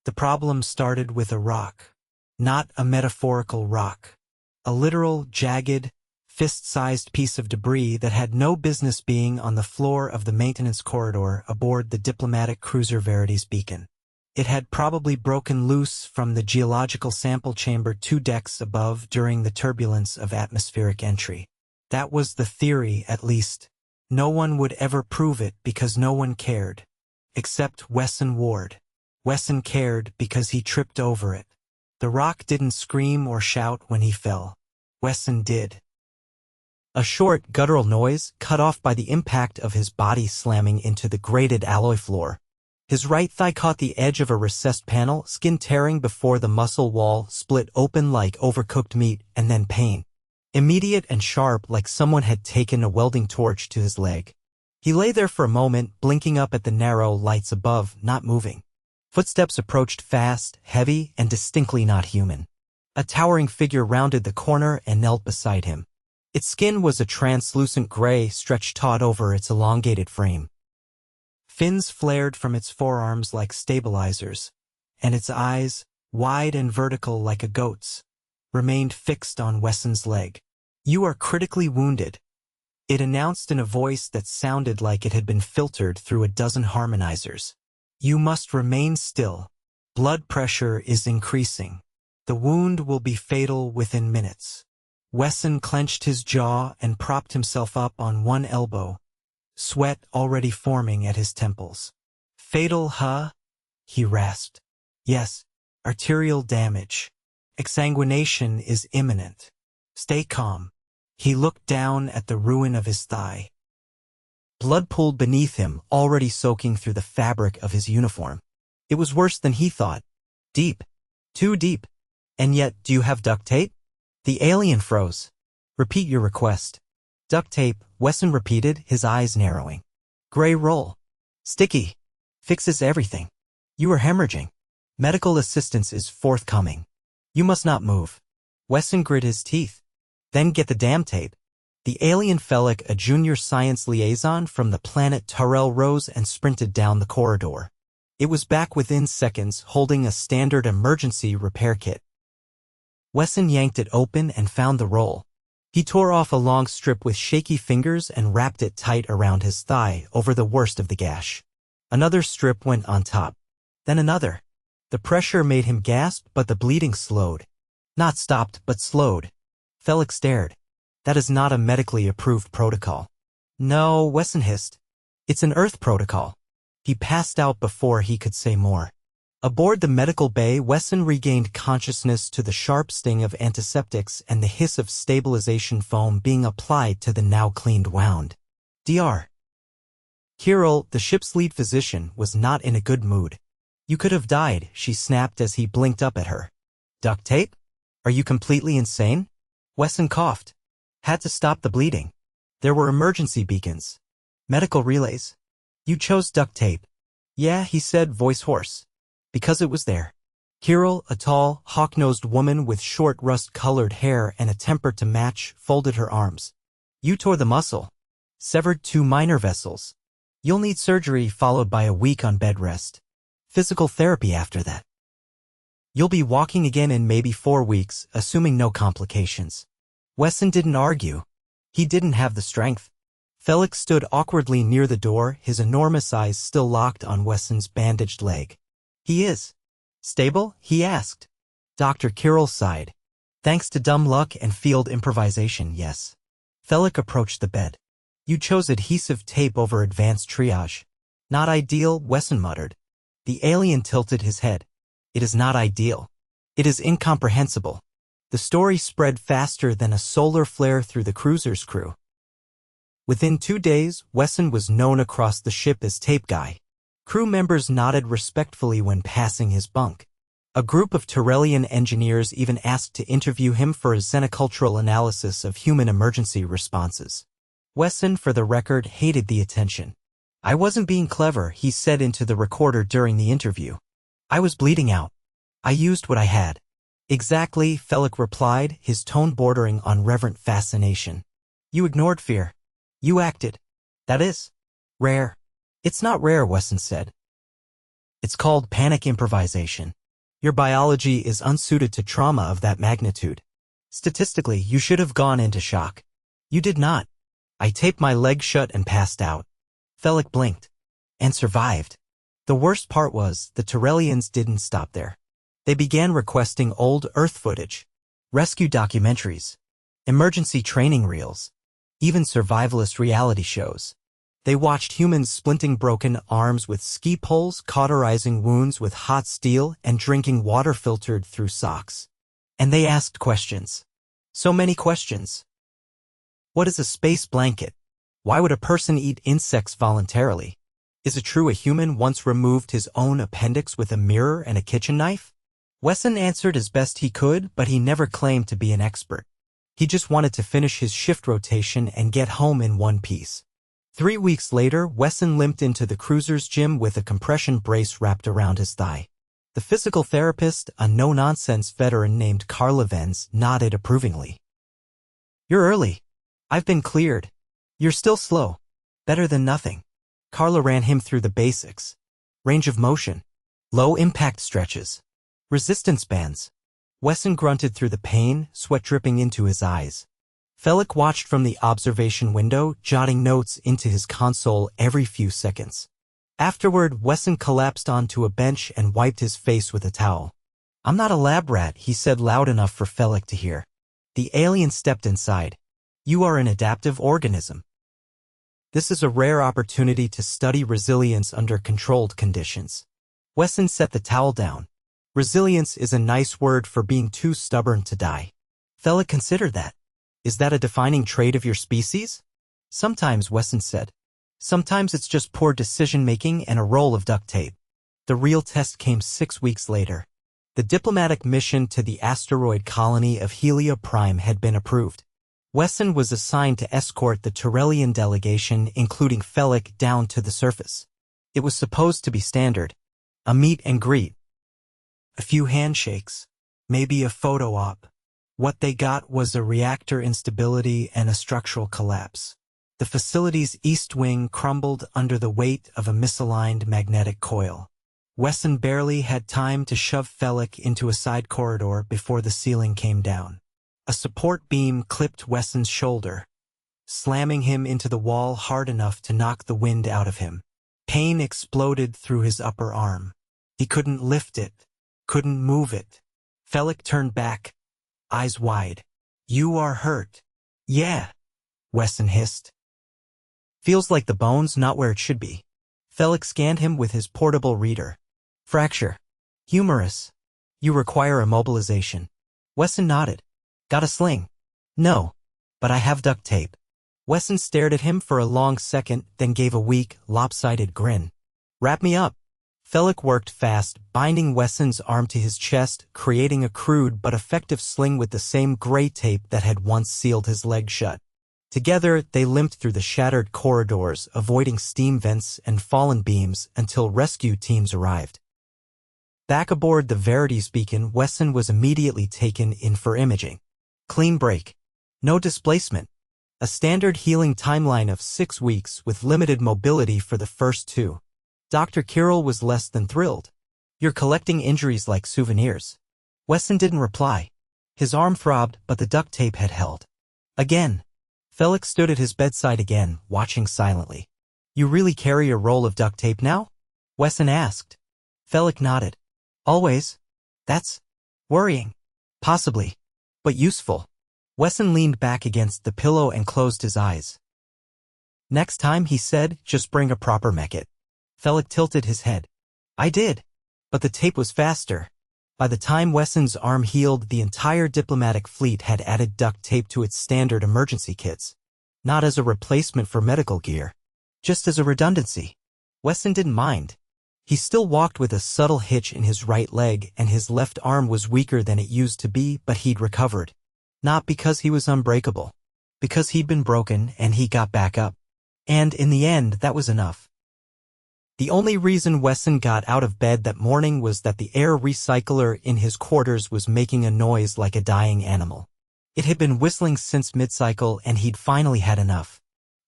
The problem started with a rock. Not a metaphorical rock. A literal, jagged, fist-sized piece of debris that had no business being on the floor of the maintenance corridor aboard the diplomatic cruiser Verity's beacon. It had probably broken loose from the geological sample chamber 2 decks above during the turbulence of atmospheric entry. That was the theory, at least. No one would ever prove it because no one cared. Except Wesson Ward. Wesson cared because he tripped over it. The rock didn't scream or shout when he fell. Wesson did. A short, guttural noise cut off by the impact of his body slamming into the grated alloy floor. His right thigh caught the edge of a recessed panel, skin tearing before the muscle wall split open like overcooked meat, and then pain. Immediate and sharp, like someone had taken a welding torch to his leg. He lay there for a moment, blinking up at the narrow lights above, not moving. Footsteps approached fast, heavy, and distinctly not human. A towering figure rounded the corner and knelt beside him. Its skin was a translucent gray stretched taut over its elongated frame. Fins flared from its forearms like stabilizers, and its eyes, wide and vertical like a goat's, remained fixed on Wesson's leg. "You are critically wounded," it announced in a voice that sounded like it had been filtered through a dozen harmonizers. "You must remain still. Blood pressure is increasing. The wound will be fatal within minutes." Wesson clenched his jaw and propped himself up on one elbow, sweat already forming at his temples. "Fatal, huh?" he rasped. "Yes, arterial damage. Exsanguination is imminent. Stay calm." He looked down at the ruin of his thigh. Blood pooled beneath him, already soaking through the fabric of his uniform. It was worse than he thought. Deep. Too deep. "And yet, do you have duct tape?" The alien froze. "Repeat your request." "Duct tape," Wesson repeated, his eyes narrowing. "Gray roll. Sticky. Fixes everything. You are hemorrhaging. Medical assistance is forthcoming. You must not move." Wesson grit his teeth. "Then get the damn tape." The alien Felix, a junior science liaison from the planet Turell, rose and sprinted down the corridor. It was back within seconds, holding a standard emergency repair kit. Wesson yanked it open and found the roll. He tore off a long strip with shaky fingers and wrapped it tight around his thigh over the worst of the gash. Another strip went on top. Then another. The pressure made him gasp, but the bleeding slowed. Not stopped, but slowed. Felix stared. "That is not a medically approved protocol." "No," Wesson hissed. "It's an Earth protocol." He passed out before he could say more. Aboard the medical bay, Wesson regained consciousness to the sharp sting of antiseptics and the hiss of stabilization foam being applied to the now cleaned wound. Dr. Kirill, the ship's lead physician, was not in a good mood. "You could have died," she snapped as he blinked up at her. "Duct tape? Are you completely insane?" Wesson coughed. "Had to stop the bleeding. There were emergency beacons. Medical relays. You chose duct tape." "Yeah," he said, voice hoarse. "Because it was there." Kirill, a tall, hawk-nosed woman with short rust-colored hair and a temper to match, folded her arms. "You tore the muscle. Severed 2 minor vessels. You'll need surgery followed by a week on bed rest. Physical therapy after that. You'll be walking again in maybe 4 weeks, assuming no complications." Wesson didn't argue. He didn't have the strength. Felix stood awkwardly near the door, his enormous eyes still locked on Wesson's bandaged leg. "He is stable?" he asked. Dr. Kirill sighed. "Thanks to dumb luck and field improvisation, yes." Felix approached the bed. "You chose adhesive tape over advanced triage." "Not ideal," Wesson muttered. The alien tilted his head. "It is not ideal. It is incomprehensible." The story spread faster than a solar flare through the cruiser's crew. Within 2 days, Wesson was known across the ship as Tape Guy. Crew members nodded respectfully when passing his bunk. A group of Turellian engineers even asked to interview him for a xenocultural analysis of human emergency responses. Wesson, for the record, hated the attention. "I wasn't being clever," he said into the recorder during the interview. "I was bleeding out. I used what I had." "Exactly," Felix replied, his tone bordering on reverent fascination. "You ignored fear. You acted. That is rare." "It's not rare," Wesson said. It's called panic improvisation. Your biology is unsuited to trauma of that magnitude. Statistically, you should have gone into shock. You did not. I taped my leg shut and passed out. Felix blinked. And survived. The worst part was, the Turellians didn't stop there. They began requesting old Earth footage, rescue documentaries, emergency training reels, even survivalist reality shows. They watched humans splinting broken arms with ski poles, cauterizing wounds with hot steel, and drinking water filtered through socks. And they asked questions. So many questions. What is a space blanket? Why would a person eat insects voluntarily? Is it true a human once removed his own appendix with a mirror and a kitchen knife? Wesson answered as best he could, but he never claimed to be an expert. He just wanted to finish his shift rotation and get home in one piece. 3 weeks later, Wesson limped into the cruiser's gym with a compression brace wrapped around his thigh. The physical therapist, a no-nonsense veteran named Carla Venz, nodded approvingly. You're early. I've been cleared. You're still slow. Better than nothing. Carla ran him through the basics. Range of motion. Low-impact stretches. Resistance bands. Wesson grunted through the pain, sweat dripping into his eyes. Felix watched from the observation window, jotting notes into his console every few seconds. Afterward, Wesson collapsed onto a bench and wiped his face with a towel. I'm not a lab rat, he said loud enough for Felix to hear. The alien stepped inside. You are an adaptive organism. This is a rare opportunity to study resilience under controlled conditions. Wesson set the towel down. Resilience is a nice word for being too stubborn to die. Felix considered that. Is that a defining trait of your species? Sometimes, Wesson said. Sometimes it's just poor decision-making and a roll of duct tape. The real test came 6 weeks later. The diplomatic mission to the asteroid colony of Helia Prime had been approved. Wesson was assigned to escort the Turellian delegation, including Felix, down to the surface. It was supposed to be standard. A meet and greet. A few handshakes. Maybe a photo op. What they got was a reactor instability and a structural collapse. The facility's east wing crumbled under the weight of a misaligned magnetic coil. Wesson barely had time to shove Felix into a side corridor before the ceiling came down. A support beam clipped Wesson's shoulder, slamming him into the wall hard enough to knock the wind out of him. Pain exploded through his upper arm. He couldn't lift it, couldn't move it. Felix turned back, eyes wide. You are hurt. Yeah, Wesson hissed. Feels like the bone's not where it should be. Felix scanned him with his portable reader. Fracture. Humerus. You require immobilization. Wesson nodded. Got a sling? No, but I have duct tape. Wesson stared at him for a long second, then gave a weak, lopsided grin. Wrap me up. Felix worked fast, binding Wesson's arm to his chest, creating a crude but effective sling with the same gray tape that had once sealed his leg shut. Together, they limped through the shattered corridors, avoiding steam vents and fallen beams until rescue teams arrived. Back aboard the Verity's beacon, Wesson was immediately taken in for imaging. Clean break. No displacement. A standard healing timeline of 6 weeks with limited mobility for the first 2. Dr. Kirill was less than thrilled. You're collecting injuries like souvenirs. Wesson didn't reply. His arm throbbed, but the duct tape had held. Again. Felix stood at his bedside again, watching silently. You really carry a roll of duct tape now? Wesson asked. Felix nodded. Always. That's worrying. Possibly. But useful. Wesson leaned back against the pillow and closed his eyes. Next time, he said, just bring a proper mech-it. Felix tilted his head. I did. But the tape was faster. By the time Wesson's arm healed, the entire diplomatic fleet had added duct tape to its standard emergency kits. Not as a replacement for medical gear. Just as a redundancy. Wesson didn't mind. He still walked with a subtle hitch in his right leg, and his left arm was weaker than it used to be, but he'd recovered. Not because he was unbreakable. Because he'd been broken, and he got back up. And in the end, that was enough. The only reason Wesson got out of bed that morning was that the air recycler in his quarters was making a noise like a dying animal. It had been whistling since mid-cycle, and he'd finally had enough.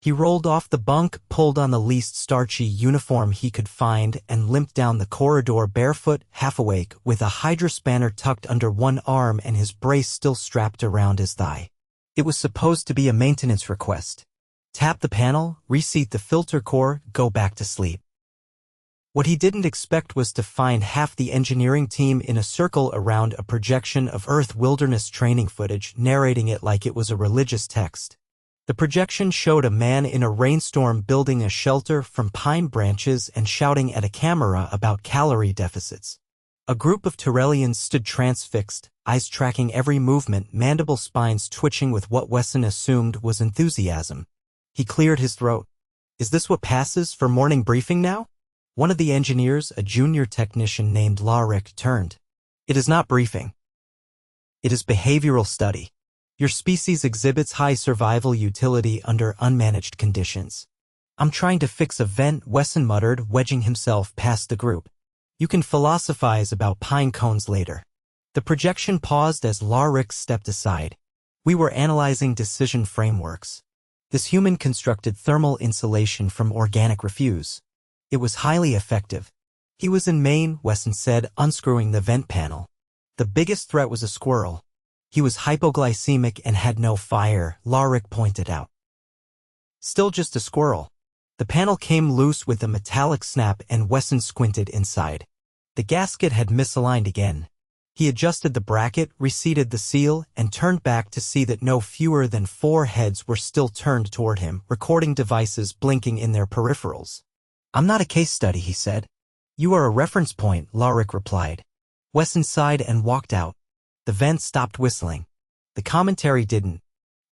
He rolled off the bunk, pulled on the least starchy uniform he could find, and limped down the corridor barefoot, half awake, with a hydrospanner tucked under one arm and his brace still strapped around his thigh. It was supposed to be a maintenance request. Tap the panel, reseat the filter core, go back to sleep. What he didn't expect was to find half the engineering team in a circle around a projection of Earth wilderness training footage, narrating it like it was a religious text. The projection showed a man in a rainstorm building a shelter from pine branches and shouting at a camera about calorie deficits. A group of Turellians stood transfixed, eyes tracking every movement, mandible spines twitching with what Wesson assumed was enthusiasm. He cleared his throat. "Is this what passes for morning briefing now?" One of the engineers, a junior technician named Larick, turned. "It is not briefing. It is behavioral study. Your species exhibits high survival utility under unmanaged conditions." "I'm trying to fix a vent," Wesson muttered, wedging himself past the group. "You can philosophize about pine cones later." The projection paused as Larick stepped aside. "We were analyzing decision frameworks. This human constructed thermal insulation from organic refuse. It was highly effective." "He was in Maine," Wesson said, unscrewing the vent panel. "The biggest threat was a squirrel. He was hypoglycemic and had no fire," Larick pointed out. "Still just a squirrel." The panel came loose with a metallic snap and Wesson squinted inside. The gasket had misaligned again. He adjusted the bracket, reseated the seal, and turned back to see that no fewer than 4 heads were still turned toward him, recording devices blinking in their peripherals. "I'm not a case study," he said. "You are a reference point," Larick replied. Wesson sighed and walked out. The vent stopped whistling. The commentary didn't.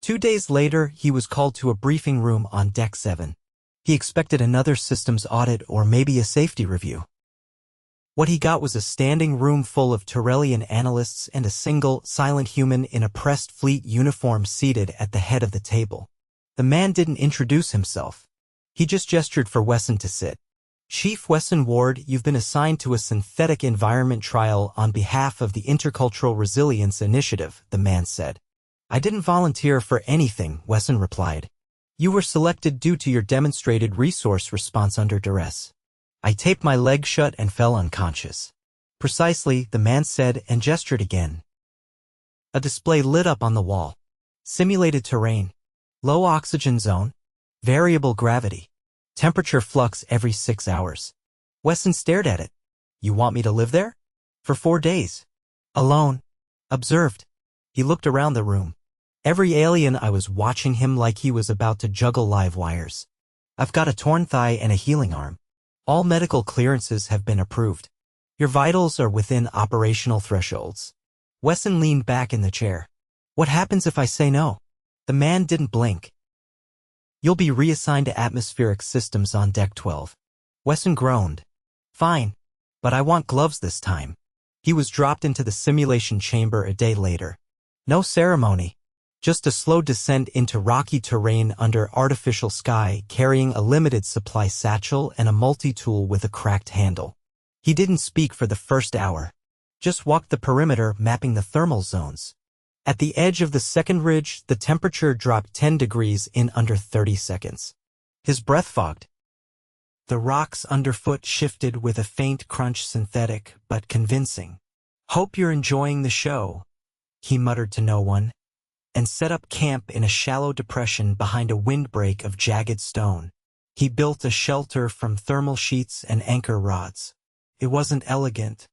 2 days later, he was called to a briefing room on Deck 7. He expected another systems audit or maybe a safety review. What he got was a standing room full of Turellian analysts and a single, silent human in a pressed fleet uniform seated at the head of the table. The man didn't introduce himself. He just gestured for Wesson to sit. "Chief Wesson Ward, you've been assigned to a synthetic environment trial on behalf of the Intercultural Resilience Initiative," the man said. "I didn't volunteer for anything," Wesson replied. "You were selected due to your demonstrated resource response under duress." "I taped my leg shut and fell unconscious." "Precisely," the man said and gestured again. A display lit up on the wall. Simulated terrain. Low oxygen zone. Variable gravity. Temperature flux every 6 hours. Wesson stared at it. "You want me to live there?" "For 4 days. Alone." Observed. He looked around the room. Every alien I was watching him like he was about to juggle live wires. "I've got a torn thigh and a healing arm. All medical clearances have been approved. Your vitals are within operational thresholds." Wesson leaned back in the chair. "What happens if I say no?" The man didn't blink. "You'll be reassigned to atmospheric systems on Deck 12. Wesson groaned. "Fine. But I want gloves this time." He was dropped into the simulation chamber a day later. No ceremony. Just a slow descent into rocky terrain under artificial sky, carrying a limited supply satchel and a multi-tool with a cracked handle. He didn't speak for the first hour. Just walked the perimeter, mapping the thermal zones. At the edge of the second ridge, the temperature dropped 10 degrees in under 30 seconds. His breath fogged. The rocks underfoot shifted with a faint crunch, synthetic but convincing. "Hope you're enjoying the show," he muttered to no one, and set up camp in a shallow depression behind a windbreak of jagged stone. He built a shelter from thermal sheets and anchor rods. It wasn't elegant,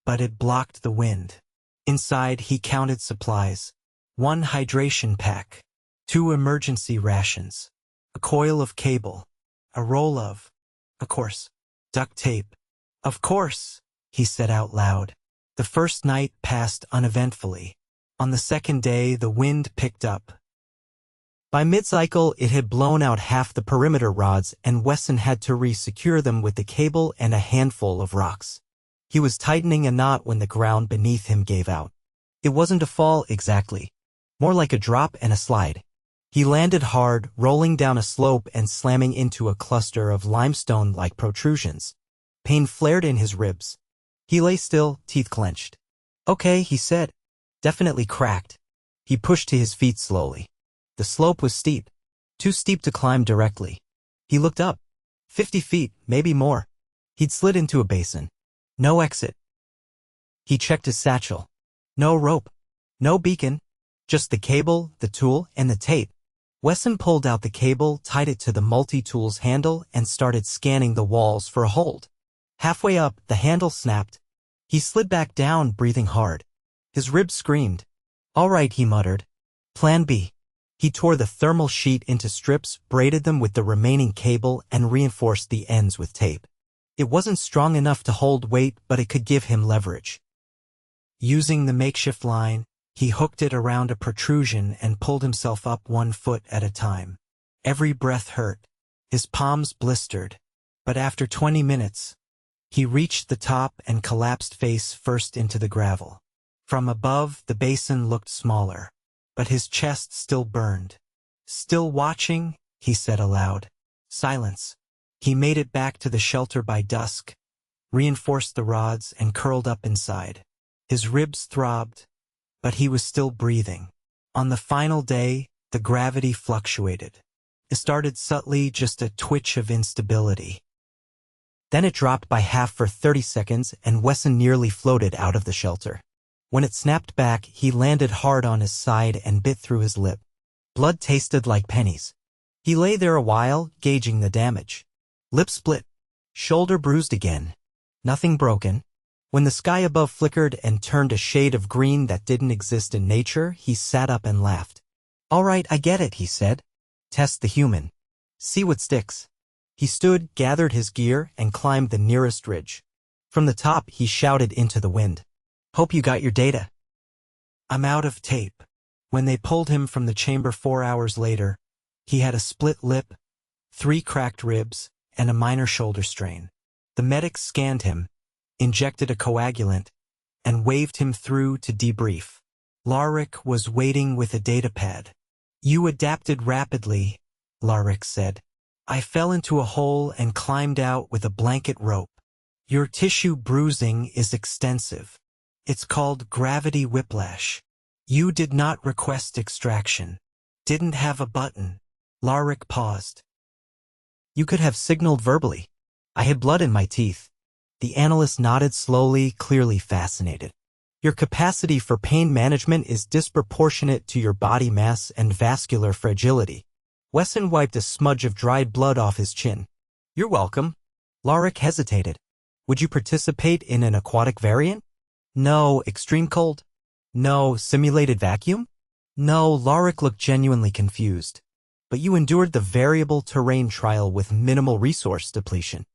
but it blocked the wind. Inside, he counted supplies. 1 hydration pack, 2 emergency rations, a coil of cable, a roll of course, duct tape. "Of course," he said out loud. The first night passed uneventfully. On the second day, the wind picked up. By mid-cycle, it had blown out half the perimeter rods, and Wesson had to re-secure them with the cable and a handful of rocks. He was tightening a knot when the ground beneath him gave out. It wasn't a fall exactly, more like a drop and a slide. He landed hard, rolling down a slope and slamming into a cluster of limestone-like protrusions. Pain flared in his ribs. He lay still, teeth clenched. "Okay," he said. "Definitely cracked." He pushed to his feet slowly. The slope was steep. Too steep to climb directly. He looked up. 50 feet, maybe more. He'd slid into a basin. No exit. He checked his satchel. No rope. No beacon. Just the cable, the tool, and the tape. Wesson pulled out the cable, tied it to the multi-tool's handle, and started scanning the walls for a hold. Halfway up, the handle snapped. He slid back down, breathing hard. His ribs screamed. All right, he muttered. Plan B. He tore the thermal sheet into strips, braided them with the remaining cable, and reinforced the ends with tape. It wasn't strong enough to hold weight, but it could give him leverage. Using the makeshift line, he hooked it around a protrusion and pulled himself up 1 foot at a time. Every breath hurt. His palms blistered. But after 20 minutes, he reached the top and collapsed face first into the gravel. From above, the basin looked smaller, but his chest still burned. Still watching, he said aloud. Silence. He made it back to the shelter by dusk, reinforced the rods, and curled up inside. His ribs throbbed, but he was still breathing. On the final day, the gravity fluctuated. It started subtly, just a twitch of instability. Then it dropped by half for 30 seconds, and Wesson nearly floated out of the shelter. When it snapped back, he landed hard on his side and bit through his lip. Blood tasted like pennies. He lay there a while, gauging the damage. Lip split. Shoulder bruised again. Nothing broken. When the sky above flickered and turned a shade of green that didn't exist in nature, he sat up and laughed. All right, I get it, he said. Test the human. See what sticks. He stood, gathered his gear, and climbed the nearest ridge. From the top, he shouted into the wind. Hope you got your data. I'm out of tape. When they pulled him from the chamber 4 hours later, he had a split lip, 3 cracked ribs, and a minor shoulder strain. The medics scanned him, injected a coagulant, and waved him through to debrief. Larrick was waiting with a datapad. You adapted rapidly, Larrick said. I fell into a hole and climbed out with a blanket rope. Your tissue bruising is extensive. It's called gravity whiplash. You did not request extraction. Didn't have a button. Larrick paused. You could have signaled verbally. I had blood in my teeth. The analyst nodded slowly, clearly fascinated. Your capacity for pain management is disproportionate to your body mass and vascular fragility. Wesson wiped a smudge of dried blood off his chin. You're welcome. Larrick hesitated. Would you participate in an aquatic variant? No. Extreme cold? No. Simulated vacuum? No. Larrick looked genuinely confused. But you endured the variable terrain trial with minimal resource depletion.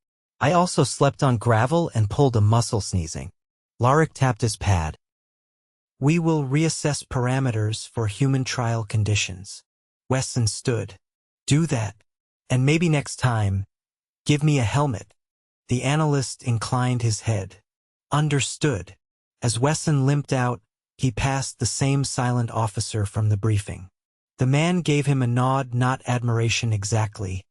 I also slept on gravel and pulled a muscle sneezing. Larrick tapped his pad. We will reassess parameters for human trial conditions. Wesson stood. Do that. And maybe next time, give me a helmet. The analyst inclined his head. Understood. As Wesson limped out, he passed the same silent officer from the briefing. The man gave him a nod, not admiration exactly,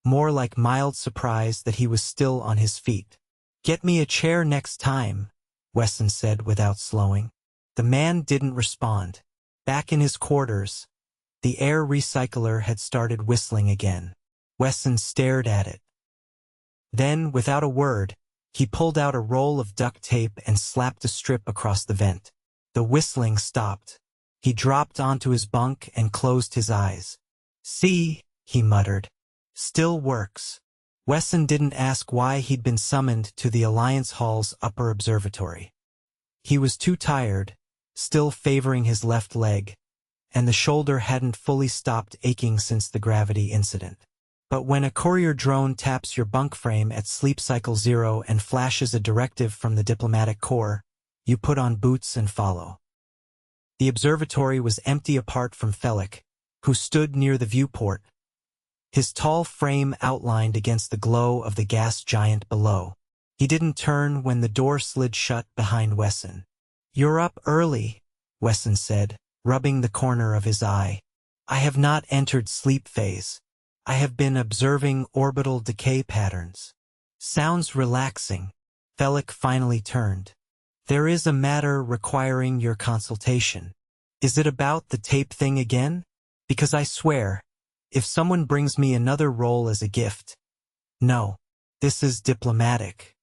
more like mild surprise that he was still on his feet. Get me a chair next time, Wesson said without slowing. The man didn't respond. Back in his quarters, the air recycler had started whistling again. Wesson stared at it. Then, without a word, he pulled out a roll of duct tape and slapped a strip across the vent. The whistling stopped. He dropped onto his bunk and closed his eyes. See, he muttered. Still works. Wesson didn't ask why he'd been summoned to the Alliance Hall's upper observatory. He was too tired, still favoring his left leg, and the shoulder hadn't fully stopped aching since the gravity incident. But when a courier drone taps your bunk frame at sleep cycle 0 and flashes a directive from the diplomatic corps, you put on boots and follow. The observatory was empty apart from Felix, who stood near the viewport, his tall frame outlined against the glow of the gas giant below. He didn't turn when the door slid shut behind Wesson. You're up early, Wesson said, rubbing the corner of his eye. I have not entered sleep phase. I have been observing orbital decay patterns. Sounds relaxing. Felix finally turned. There is a matter requiring your consultation. Is it about the tape thing again? Because I swear, If someone brings me another roll as a gift. No. This is diplomatic.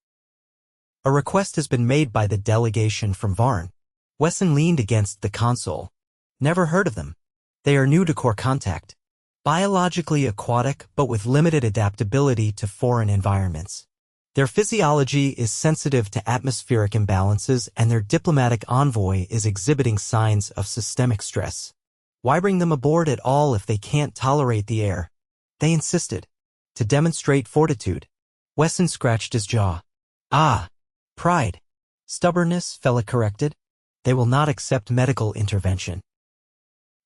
A request has been made by the delegation from Varn. Wesson leaned against the console. Never heard of them. They are new to core contact. Biologically aquatic, but with limited adaptability to foreign environments. Their physiology is sensitive to atmospheric imbalances, and their diplomatic envoy is exhibiting signs of systemic stress. Why bring them aboard at all if they can't tolerate the air? They insisted. To demonstrate fortitude. Wesson scratched his jaw. Ah! Pride. Stubbornness, Fella corrected. They will not accept medical intervention.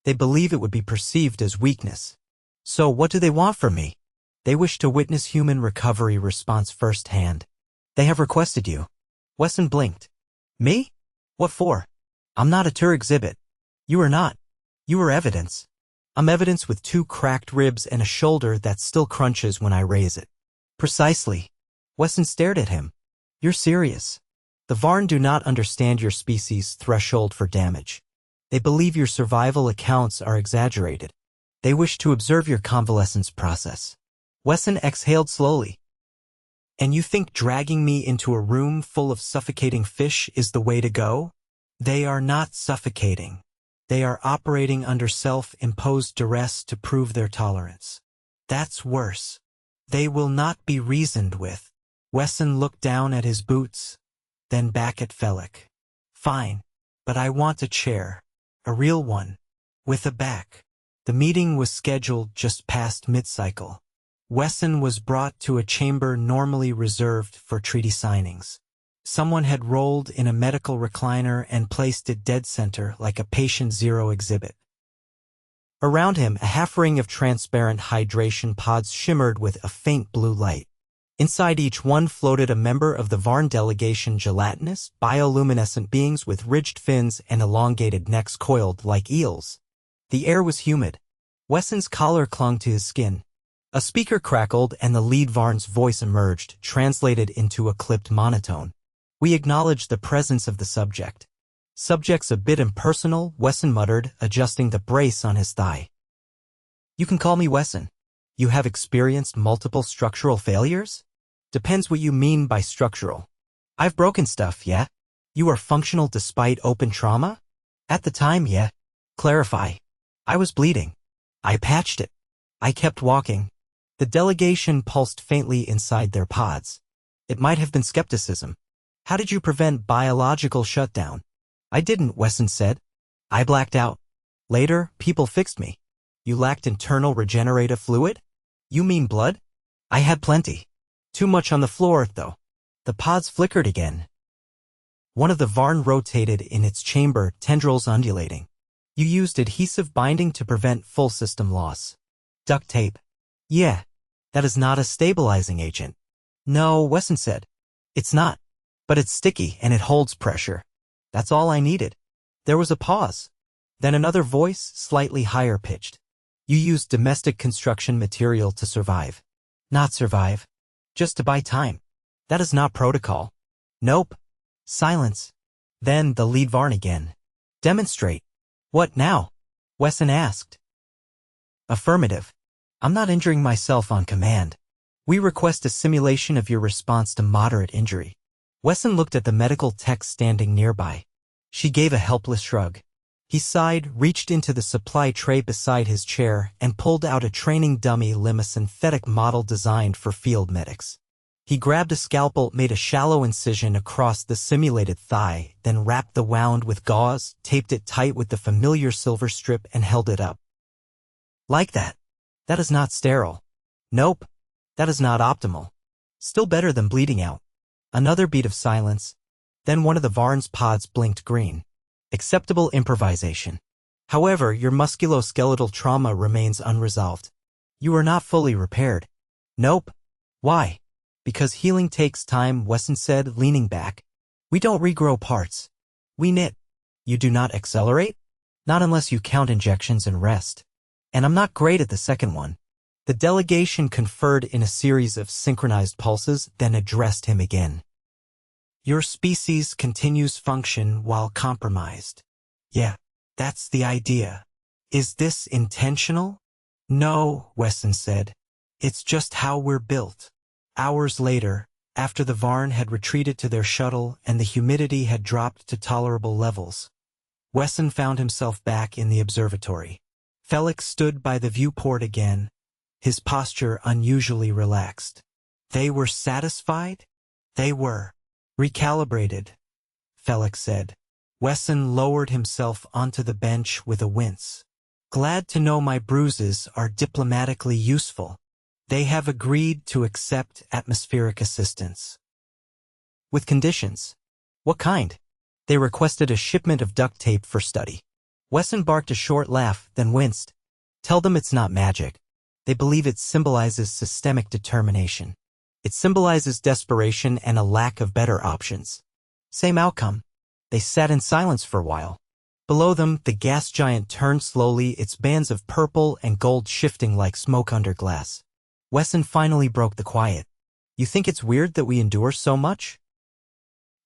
They believe it would be perceived as weakness. So what do they want from me? They wish to witness human recovery response firsthand. They have requested you. Wesson blinked. Me? What for? I'm not a tour exhibit. You are not. You are evidence. I'm evidence with 2 cracked ribs and a shoulder that still crunches when I raise it. Precisely. Wesson stared at him. You're serious. The Varn do not understand your species' threshold for damage. They believe your survival accounts are exaggerated. They wish to observe your convalescence process. Wesson exhaled slowly. And you think dragging me into a room full of suffocating fish is the way to go? They are not suffocating. They are operating under self-imposed duress to prove their tolerance. That's worse. They will not be reasoned with. Wesson looked down at his boots, then back at Felix. Fine, but I want a chair. A real one. With a back. The meeting was scheduled just past mid-cycle. Wesson was brought to a chamber normally reserved for treaty signings. Someone had rolled in a medical recliner and placed it dead center like a patient zero exhibit. Around him, a half-ring of transparent hydration pods shimmered with a faint blue light. Inside each one floated a member of the Varn delegation, gelatinous, bioluminescent beings with ridged fins and elongated necks coiled like eels. The air was humid. Wesson's collar clung to his skin. A speaker crackled and the lead Varn's voice emerged, translated into a clipped monotone. We acknowledge the presence of the subject. Subject's a bit impersonal, Wesson muttered, adjusting the brace on his thigh. You can call me Wesson. You have experienced multiple structural failures? Depends what you mean by structural. I've broken stuff, yeah? You are functional despite open trauma? At the time, yeah. Clarify. I was bleeding. I patched it. I kept walking. The delegation pulsed faintly inside their pods. It might have been skepticism. How did you prevent biological shutdown? I didn't, Wesson said. I blacked out. Later, people fixed me. You lacked internal regenerative fluid? You mean blood? I had plenty. Too much on the floor, though. The pods flickered again. One of the Varn rotated in its chamber, tendrils undulating. You used adhesive binding to prevent full system loss. Duct tape. Yeah. That is not a stabilizing agent. No, Wesson said. It's not. But it's sticky and it holds pressure. That's all I needed. There was a pause. Then another voice, slightly higher pitched. You used domestic construction material to survive. Not survive. Just to buy time. That is not protocol. Nope. Silence. Then the lead Varn again. Demonstrate. What now? Wesson asked. Affirmative. I'm not injuring myself on command. We request a simulation of your response to moderate injury. Wesson looked at the medical tech standing nearby. She gave a helpless shrug. He sighed, reached into the supply tray beside his chair, and pulled out a training dummy limb, a synthetic model designed for field medics. He grabbed a scalpel, made a shallow incision across the simulated thigh, then wrapped the wound with gauze, taped it tight with the familiar silver strip, and held it up. Like that. That is not sterile. Nope. That is not optimal. Still better than bleeding out. Another beat of silence. Then one of the Varn's pods blinked green. Acceptable improvisation. However, your musculoskeletal trauma remains unresolved. You are not fully repaired. Nope. Why? Because healing takes time, Wesson said, leaning back. We don't regrow parts. We knit. You do not accelerate? Not unless you count injections and rest. And I'm not great at the second one. The delegation conferred in a series of synchronized pulses, then addressed him again. Your species continues function while compromised. Yeah, that's the idea. Is this intentional? No, Wesson said. It's just how we're built. Hours later, after the Varn had retreated to their shuttle and the humidity had dropped to tolerable levels, Wesson found himself back in the observatory. Felix stood by the viewport again, his posture unusually relaxed. They were satisfied? They were. Recalibrated, Felix said. Wesson lowered himself onto the bench with a wince. Glad to know my bruises are diplomatically useful. They have agreed to accept atmospheric assistance. With conditions. What kind? They requested a shipment of duct tape for study. Wesson barked a short laugh, then winced. Tell them it's not magic. They believe it symbolizes systemic determination. It symbolizes desperation and a lack of better options. Same outcome. They sat in silence for a while. Below them, the gas giant turned slowly, its bands of purple and gold shifting like smoke under glass. Wesson finally broke the quiet. You think it's weird that we endure so much?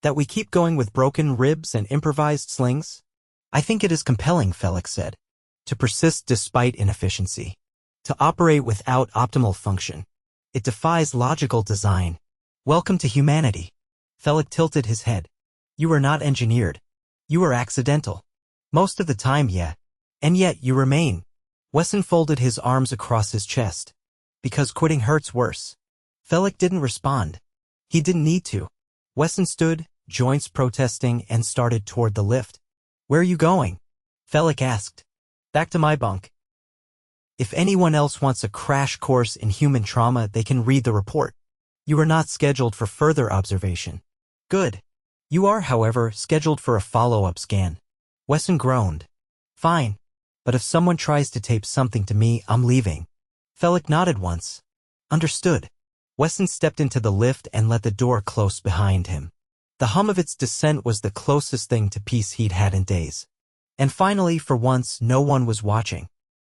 That we keep going with broken ribs and improvised slings? I think it is compelling, Felix said. To persist despite inefficiency. To operate without optimal function. It defies logical design. Welcome to humanity. Felix tilted his head. You are not engineered. You are accidental. Most of the time, yeah. And yet you remain. Wesson folded his arms across his chest. Because quitting hurts worse. Felix didn't respond. He didn't need to. Wesson stood, joints protesting, and started toward the lift. Where are you going? Felix asked. Back to my bunk. If anyone else wants a crash course in human trauma, they can read the report. You are not scheduled for further observation. Good. You are, however, scheduled for a follow-up scan. Wesson groaned. Fine. But if someone tries to tape something to me, I'm leaving. Felix nodded once. Understood. Wesson stepped into the lift and let the door close behind him. The hum of its descent was the closest thing to peace he'd had in days. And finally, for once, no one was watching.